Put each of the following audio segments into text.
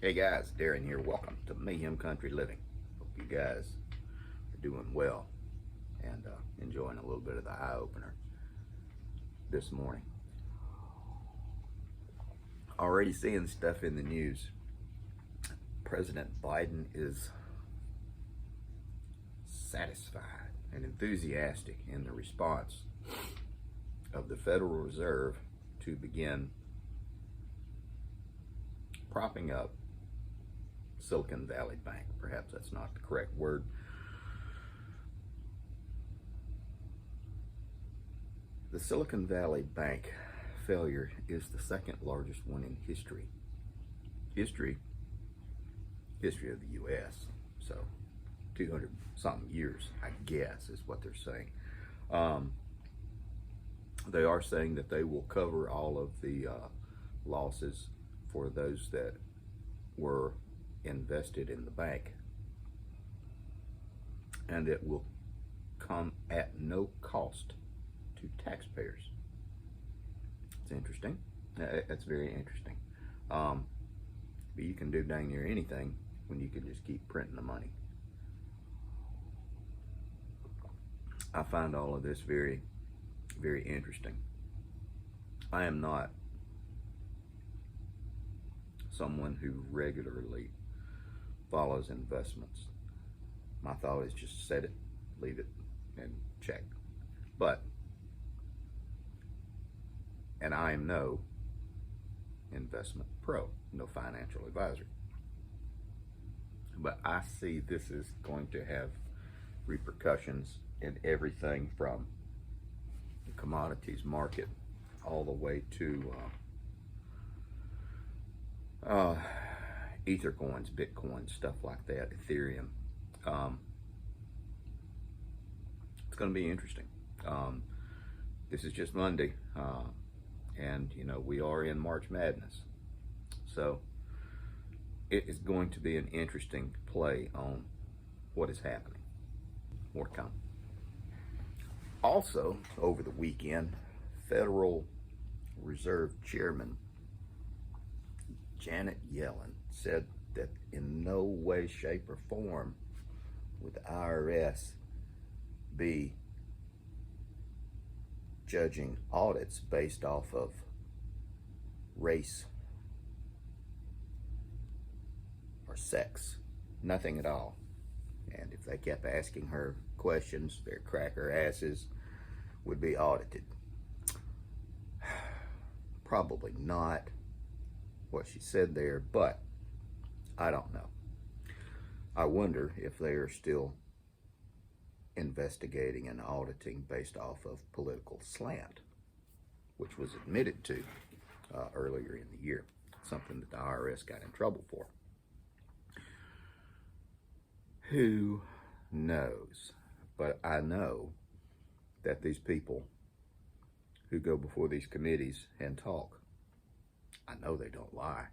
Hey guys, Darren here. Welcome to Mayhem Country Living. Hope you guys are doing well and enjoying a little bit of the eye opener this morning. Already seeing stuff in the news. President Biden is satisfied and enthusiastic in the response of the Federal Reserve to begin propping up Silicon Valley Bank. Perhaps that's not the correct word. The Silicon Valley Bank failure is the second largest one in history. History of the U.S. So 200 something years, I guess, is what they're saying. They are saying that they will cover all of the losses for those that were invested in the bank, and it will come at no cost to taxpayers. It's interesting. That's very interesting. But you can do dang near anything when you can just keep printing the money. I find all of this very, very interesting. I am not someone who regularly follows investments. My thought is just set it, leave it, and check. And I am no investment pro, no financial advisor. But I see this is going to have repercussions in everything from the commodities market all the way to Ether coins, Bitcoin, stuff like that, Ethereum. It's going to be interesting. This is just Monday, and you know we are in March Madness, so it is going to be an interesting play on what is happening. More to come. Also, over the weekend, Federal Reserve Chairman Janet Yellen said that in no way, shape, or form would the IRS be judging audits based off of race or sex. Nothing at all. And if they kept asking her questions, their cracker asses would be audited. Probably not what she said there, but I don't know. I wonder if they are still investigating and auditing based off of political slant, which was admitted to earlier in the year, something that the IRS got in trouble for. Who knows? But I know that these people who go before these committees and talk, I know they don't lie.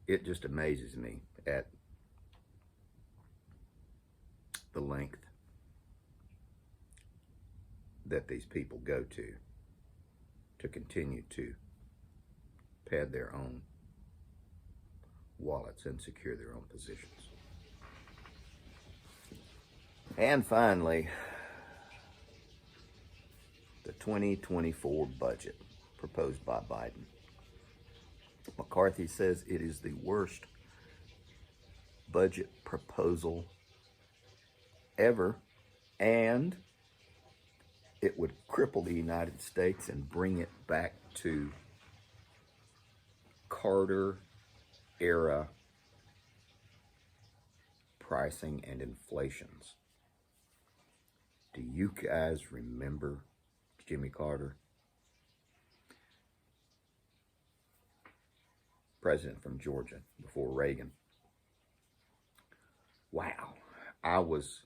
It just amazes me at the length that these people go to continue to pad their own wallets and secure their own positions. And finally, the 2024 budget proposed by Biden. McCarthy says it is the worst budget proposal ever, and it would cripple the United States and bring it back to Carter era pricing and inflations. Do you guys remember Jimmy Carter? President from Georgia before Reagan. Wow. I was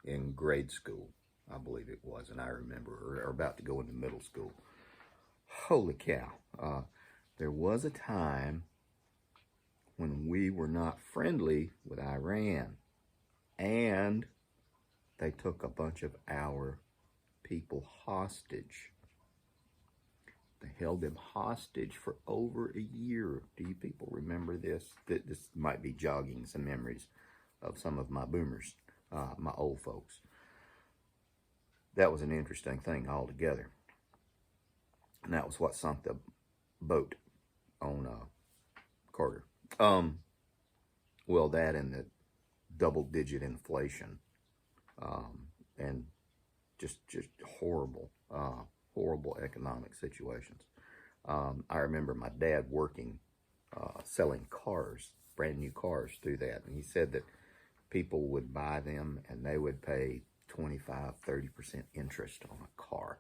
in grade school, I believe it was, and I remember, or about to go into middle school. Holy cow. There was a time when we were not friendly with Iran, and they took a bunch of our people hostage. They held them hostage for over a year. Do you people remember this? This might be jogging some memories of some of my boomers, my old folks. That was an interesting thing altogether. And that was what sunk the boat on Carter. Well, that and the double-digit inflation, and just horrible, horrible economic situations. I remember my dad working, selling cars, brand new cars through that, and he said that people would buy them and they would pay 25-30% interest on a car.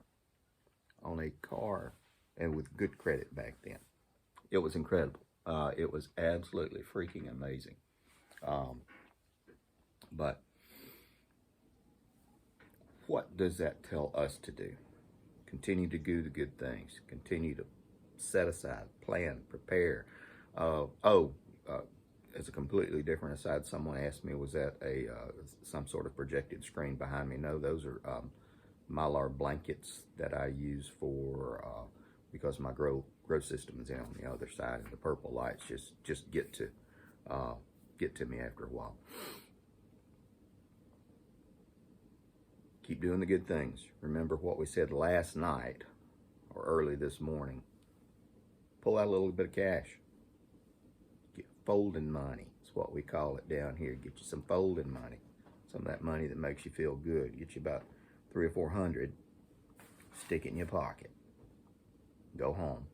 And with good credit back then. It was incredible. It was absolutely freaking amazing. But what does that tell us to do? Continue to do the good things. Continue to set aside, plan, prepare. As a completely different aside, someone asked me, was that some sort of projected screen behind me? No, those are Mylar blankets that I use for because my grow system is on the other side, and the purple lights just get to me after a while. Keep doing the good things. Remember what we said last night or early this morning. Pull out a little bit of cash. Get folding money. That's what we call it down here. Get you some folding money. Some of that money that makes you feel good. Get you about $300 or $400. Stick it in your pocket. Go home.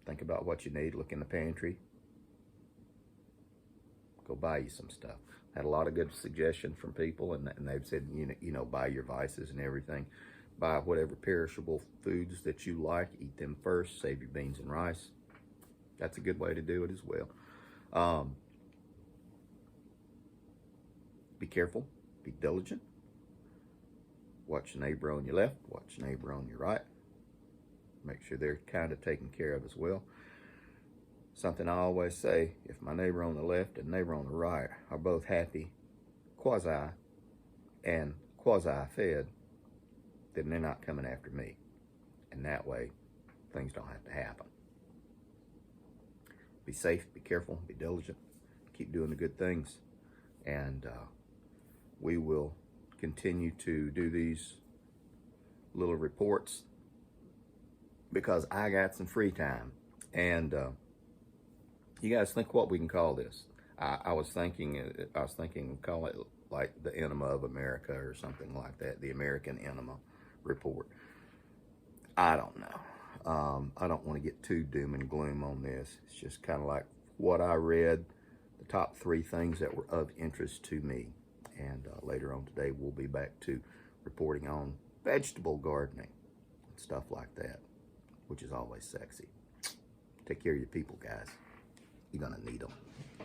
Think about what you need. Look in the pantry. Go buy you some stuff. Had a lot of good suggestions from people, and they've said, you know, buy your vices and everything. Buy whatever perishable foods that you like. Eat them first. Save your beans and rice. That's a good way to do it as well. Be careful. Be diligent. Watch your neighbor on your left. Watch your neighbor on your right. Make sure they're kind of taken care of as well. Something I always say, if my neighbor on the left and neighbor on the right are both happy, quasi and quasi-fed, then they're not coming after me. And that way, things don't have to happen. Be safe, be careful, be diligent, keep doing the good things, and we will continue to do these little reports because I got some free time. And you guys think what we can call this? I was thinking call it like the Enema of America or something like that, the American Enema Report. I don't know. I don't want to get too doom and gloom on this. It's just kind of like what I read, the top 3 things that were of interest to me. And later on today, we'll be back to reporting on vegetable gardening and stuff like that, which is always sexy. Take care of your people, guys. You're going to need them.